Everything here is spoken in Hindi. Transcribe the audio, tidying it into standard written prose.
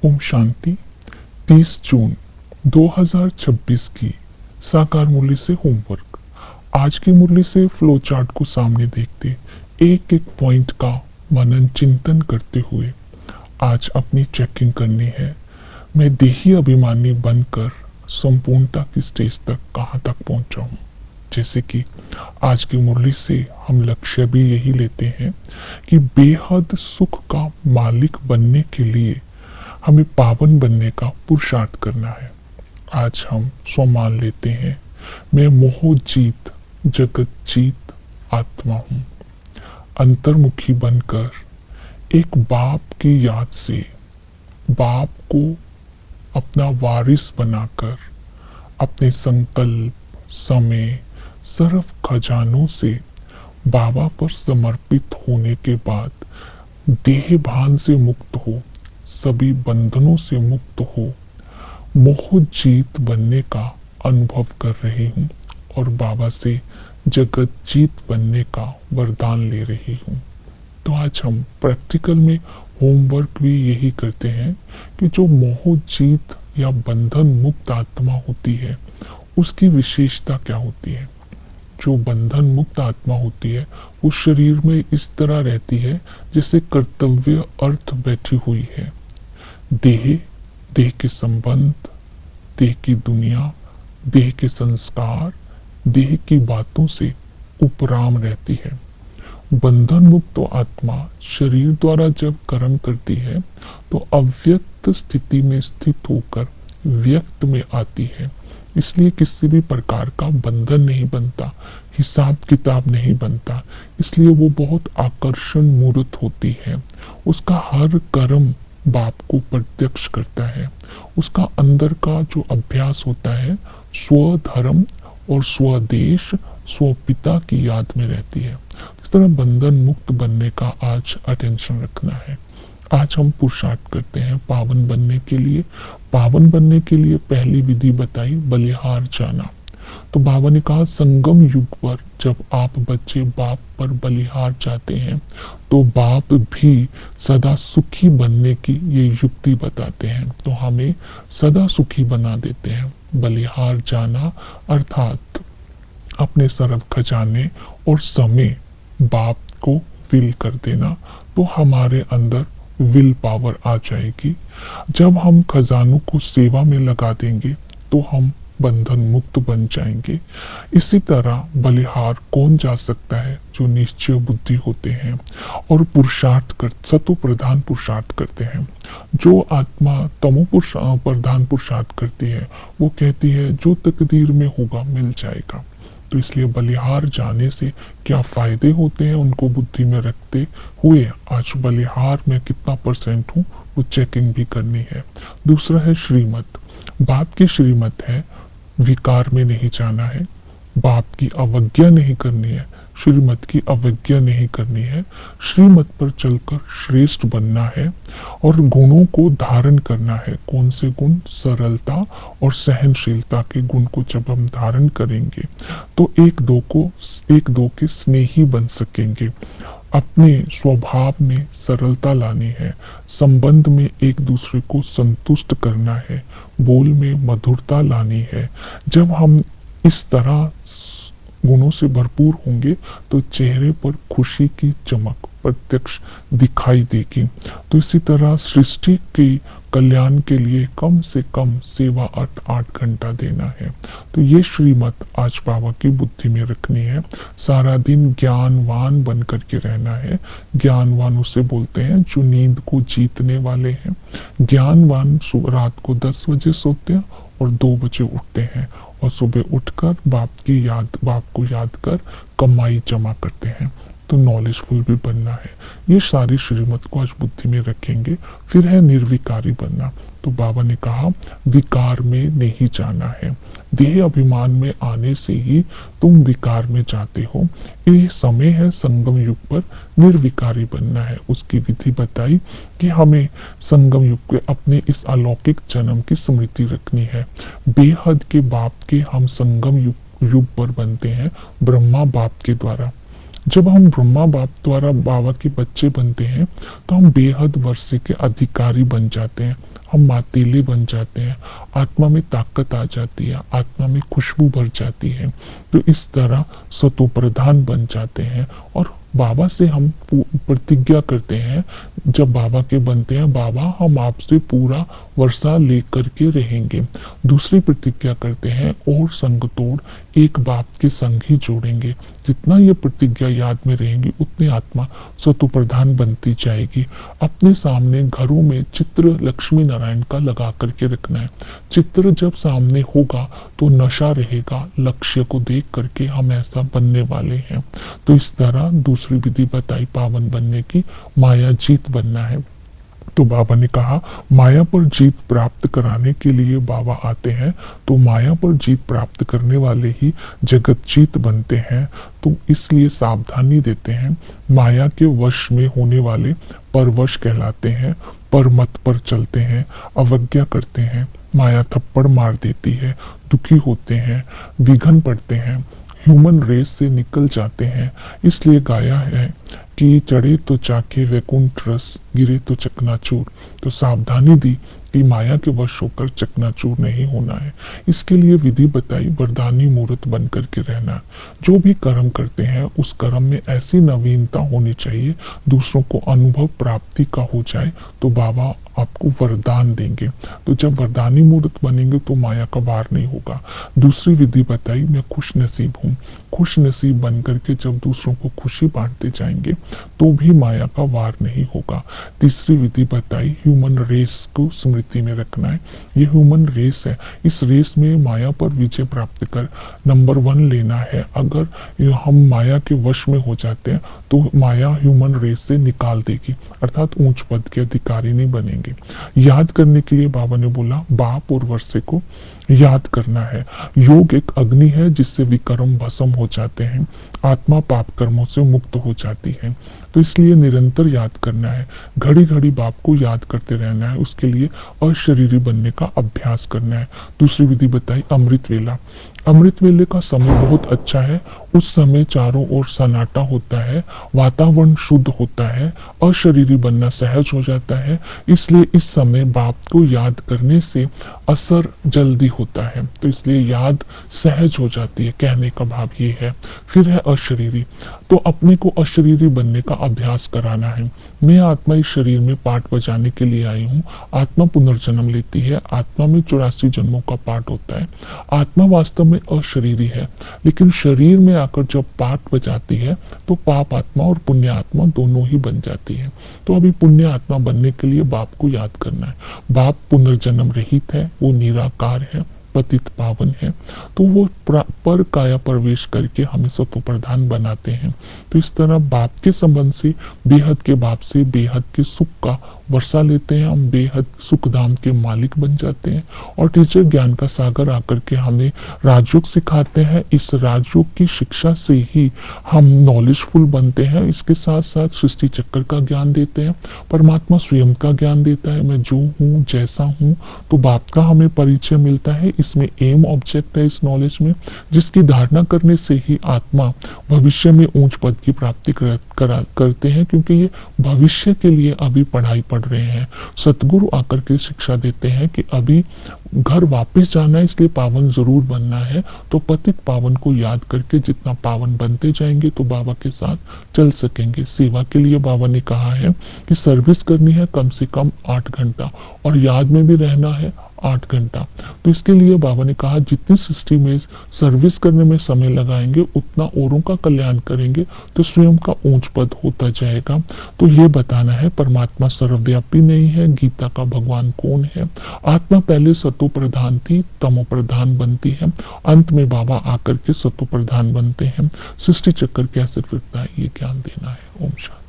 ओम शांति। 30 जून 2026 की साकार मुरली से होमवर्क। आज की मुरली से फ्लो चार्ट को सामने देखते एक एक पॉइंट का मनन चिंतन करते हुए आज अपनी चेकिंग करनी है। मैं देही अभिमानी बनकर संपूर्णता की स्टेज तक कहाँ तक पहुंचा हूँ। जैसे कि आज की मुरली से हम लक्ष्य भी यही लेते हैं कि बेहद सुख का मालिक बनने के लिए हमें पावन बनने का पुरुषार्थ करना है। आज हम स्वमान लेते हैं, मैं मोह जीत जगत जीत आत्मा हूँ। अंतर्मुखी बनकर एक बाप की याद से बाप को अपना वारिस बनाकर अपने संकल्प समय सर्व खजानों से बाबा पर समर्पित होने के बाद देह भान से मुक्त हो, सभी बंधनों से मुक्त हो, मोह जीत बनने का अनुभव कर रही हूँ और बाबा से जगत जीत बनने का वरदान ले रही हूँ। तो आज हम प्रैक्टिकल में होमवर्क भी यही करते हैं कि जो मोह जीत या बंधन मुक्त आत्मा होती है उसकी विशेषता क्या होती है। जो बंधन मुक्त आत्मा होती है वो शरीर में इस तरह रहती है जैसे कर्तव्य अर्थ बैठी हुई है। देह के संबंध, देह की दुनिया, देह के संस्कार, देह की बातों से उपराम रहती है। बंधन मुक्त आत्मा शरीर द्वारा जब कर्म करती है तो अव्यक्त स्थिति में स्थित होकर व्यक्त में आती है। इसलिए किसी भी प्रकार का बंधन नहीं बनता, हिसाब किताब नहीं बनता। इसलिए वो बहुत आकर्षण मूर्त होती है। उसका हर कर्म बाप को प्रत्यक्ष करता है। उसका अंदर का जो अभ्यास होता है स्वधर्म और स्वदेश स्वपिता की याद में रहती है। इस तरह बंधन मुक्त बनने का आज अटेंशन रखना है। आज हम पुरुषार्थ करते हैं पावन बनने के लिए। पावन बनने के लिए पहली विधि बताई बलिहार जाना। तो बाबा ने कहा संगम युग पर जब आप बच्चे बाप पर बलिहार जाते हैं तो बाप भी सदा सुखी बनने की ये युक्ति बताते हैं। तो हमें सदा सुखी बना देते हैं। बलिहार जाना अर्थात अपने सर्व खजाने और समय बाप को विल कर देना। तो हमारे अंदर विल पावर आ जाएगी। जब हम खजानों को सेवा में लगा देंगे तो हम बंधन मुक्त बन जाएंगे। इसी तरह बलिहार कौन जा सकता है? जो निश्चय बुद्धि होते हैं और पुरुषार्थ कर सतो प्रधान पुरुषार्थ करते हैं। जो आत्मा तमो प्रधान पुरुषार्थ करती है वो कहती है जो तकदीर में होगा मिल जाएगा। तो इसलिए बलिहार जाने से क्या फायदे होते हैं उनको बुद्धि में रखते हुए आज बलिहार में कितना परसेंट हूँ वो चेकिंग भी करनी है। दूसरा है श्रीमत। बाप की श्रीमत है विकार में नहीं जाना है, बाप की अवज्ञा नहीं करनी है, श्रीमत की अवज्ञा नहीं करनी है। श्रीमत पर चलकर श्रेष्ठ बनना है और गुणों को धारण करना है। कौन से गुण? सरलता और सहनशीलता के गुण को जब हम धारण करेंगे तो एक दो के स्नेही बन सकेंगे। अपने स्वभाव में सरलता लानी है, संबंध में एक दूसरे को संतुष्ट करना है, बोल में मधुरता लानी है। जब हम इस तरह गुणों से भरपूर होंगे तो चेहरे पर खुशी की चमक प्रत्यक्ष दिखाई देगी। तो इसी तरह सृष्टि के कल्याण के लिए कम से कम सेवा 8 घंटा देना है। तो ये श्रीमत आज बाबा की बुद्धि में रखनी है। सारा दिन ज्ञानवान बन करके रहना है। ज्ञानवान उसे बोलते हैं जो नींद को जीतने वाले हैं। ज्ञानवान रात को 10 बजे सोते हैं और 2 बजे उठते हैं और सुबह उठकर बाप को याद कर कमाई जमा करते हैं। तो नॉलेजफुल भी बनना है। ये सारी श्रीमत को आज बुद्धि में रखेंगे। फिर है निर्विकारी बनना। तो बाबा ने कहा विकार में नहीं जाना है। देह अभिमान में आने से ही तुम विकार में जाते हो। ये समय है संगम युग पर निर्विकारी बनना है। उसकी विधि बताई कि हमें संगम युग के अपने इस अलौकिक जन्म की स्मृति रखनी है। बेहद के बाप के हम संगम युग पर बनते हैं ब्रह्मा बाप के द्वारा। जब हम ब्रह्मा बाप द्वारा बाबा के बच्चे बनते हैं तो हम बेहद वर्षे के अधिकारी बन जाते हैं, हम मातीले बन जाते हैं, आत्मा में ताकत आ जाती है, आत्मा में खुशबू भर जाती है। तो इस तरह सतो प्रधान बन जाते हैं और बाबा से हम प्रतिज्ञा करते हैं, जब बाबा के बनते हैं, बाबा हम आपसे पूरा वर्षा लेकर के रहेंगे। दूसरी प्रतिज्ञा करते हैं और संग तोड़ एक बाप के संग ही जोड़ेंगे। जितना ये प्रतिज्ञा याद में रहेंगी उतनी आत्मा सतो प्रधान बनती जाएगी। अपने सामने घरों में चित्र लक्ष्मी नारायण का लगा करके रखना है। चित्र जब सामने होगा तो नशा रहेगा, लक्ष्य को देख करके हम ऐसा बनने वाले हैं। तो इस तरह दूसरी विधि बताई पावन बनने की, माया जीत बनना है। तो बाबा ने कहा माया पर जीत प्राप्त कराने के लिए बाबा आते हैं, तो माया पर जीत प्राप्त करने वाले ही जगत जीत बनते हैं। तो इसलिए सावधानी देते हैं, माया के वश में होने वाले परवश कहलाते हैं, पर मत पर चलते हैं, अवज्ञा करते हैं, माया थप्पड़ मार देती है, दुखी होते हैं, विघन पड़ते हैं, ह्यूमन रेस से निकल जाते हैं। इसलिए गाया है कि चढ़े तो चाके वैकुंठ रस, गिरे तो चकनाचूर। तो सावधानी दी कि माया के वश होकर चकनाचूर नहीं होना है। इसके लिए विधि बताई, वरदानी मूर्त बन करके रहना। जो भी कर्म करते हैं उस कर्म में ऐसी नवीनता होनी चाहिए, दूसरों को अनुभव प्राप्ति का हो जाए, तो बाबा आपको वरदान देंगे। तो जब वरदानी मूर्त बनेंगे तो माया का वार नहीं होगा। दूसरी विधि बताई, मैं खुश नसीब हूँ। खुश नसीब बन करके जब दूसरों को खुशी बांटते जाएंगे तो भी माया का वार नहीं होगा। तीसरी विधि बताई, ह्यूमन रेस को स्मृति में रखना है। ये ह्यूमन रेस है, इस रेस में माया पर विजय प्राप्त कर नंबर 1 लेना है। अगर हम माया के वश में हो जाते हैं तो माया ह्यूमन रेस से निकाल देगी, अर्थात ऊंच पद के अधिकारी नहीं बनेंगे। याद करने के लिए बाबा ने बोला बाप और वर्षे को याद करना है। योग एक अग्नि है जिससे विकर्म भस्म हो जाते हैं, आत्मा पाप कर्मों से मुक्त हो जाती है। तो इसलिए निरंतर याद करना है, घड़ी घड़ी बाप को याद करते रहना है। उसके लिए अशरीरी बनने का अभ्यास करना है। दूसरी विधि बताई, अमृत वेला। अमृत वेले का समय बहुत अच्छा है। उस समय चारों ओर सन्नाटा होता है, वातावरण शुद्ध होता है, अशरीरी बनना सहज हो जाता है। इसलिए इस समय बाप को याद करने से असर जल्दी होता है, तो इसलिए याद सहज हो जाती है, कहने का भाव ये है। फिर है अशरीरी, तो अपने को अशरीरी बनने का अभ्यास कराना है। मैं आत्मा इस शरीर में पाठ बजाने के लिए आई हूँ। आत्मा पुनर्जन्म लेती है, आत्मा में 84 जन्मों का पाठ होता है। आत्मा वास्तव में अशरीरी है, लेकिन शरीर में आकर जब पाठ बजाती है तो पाप आत्मा और पुण्य आत्मा दोनों ही बन जाती है। तो अभी पुण्य आत्मा बनने के लिए बाप को याद करना है। बाप पुनर्जन्म रहित है, वो निराकार है, पतित पावन है, तो वो पर काया प्रवेश करके हमें सतो प्रधान बनाते हैं। तो इस तरह बाप के संबंध से बेहद के बाप से बेहद के सुख का वर्षा लेते हैं, हम बेहद सुख धाम के मालिक बन जाते हैं। और टीचर ज्ञान का सागर आकर के हमें राजयोग सिखाते हैं। इस राजयोग की शिक्षा से ही हम नॉलेजफुल बनते हैं। इसके साथ साथ सृष्टि चक्र का ज्ञान देते हैं, परमात्मा स्वयं का ज्ञान देता है, मैं जो हूँ जैसा हूँ। तो बाप का हमें परिचय मिलता है। इसमें एम ऑब्जेक्ट है इस नॉलेज में, जिसकी धारणा करने से ही आत्मा भविष्य में ऊंच पद की प्राप्ति करते हैं, क्योंकि ये भविष्य के लिए अभी पढ़ाई पढ़ रहे हैं। सतगुरु आकर के शिक्षा देते हैं कि अभी घर वापस जाना है, इसलिए पावन जरूर बनना है। तो पतित पावन को याद करके जितना पावन बनते जाएंगे तो बाबा के साथ चल सकेंगे। सेवा के लिए बाबा ने कहा है कि सर्विस करनी है कम से कम 8 घंटा और याद में भी रहना है 8 घंटा। तो इसके लिए बाबा ने कहा जितनी सृष्टि में सर्विस करने में समय लगाएंगे उतना औरों का कल्याण करेंगे तो स्वयं का ऊंच पद होता जाएगा। तो ये बताना है परमात्मा सर्वव्यापी नहीं है। गीता का भगवान कौन है? आत्मा पहले सतो प्रधान थी, तमो प्रधान बनती है, अंत में बाबा आकर के सतो प्रधान बनते हैं। सृष्टि चक्र कैसे फिरता है ये ज्ञान देना है। ओम शांति।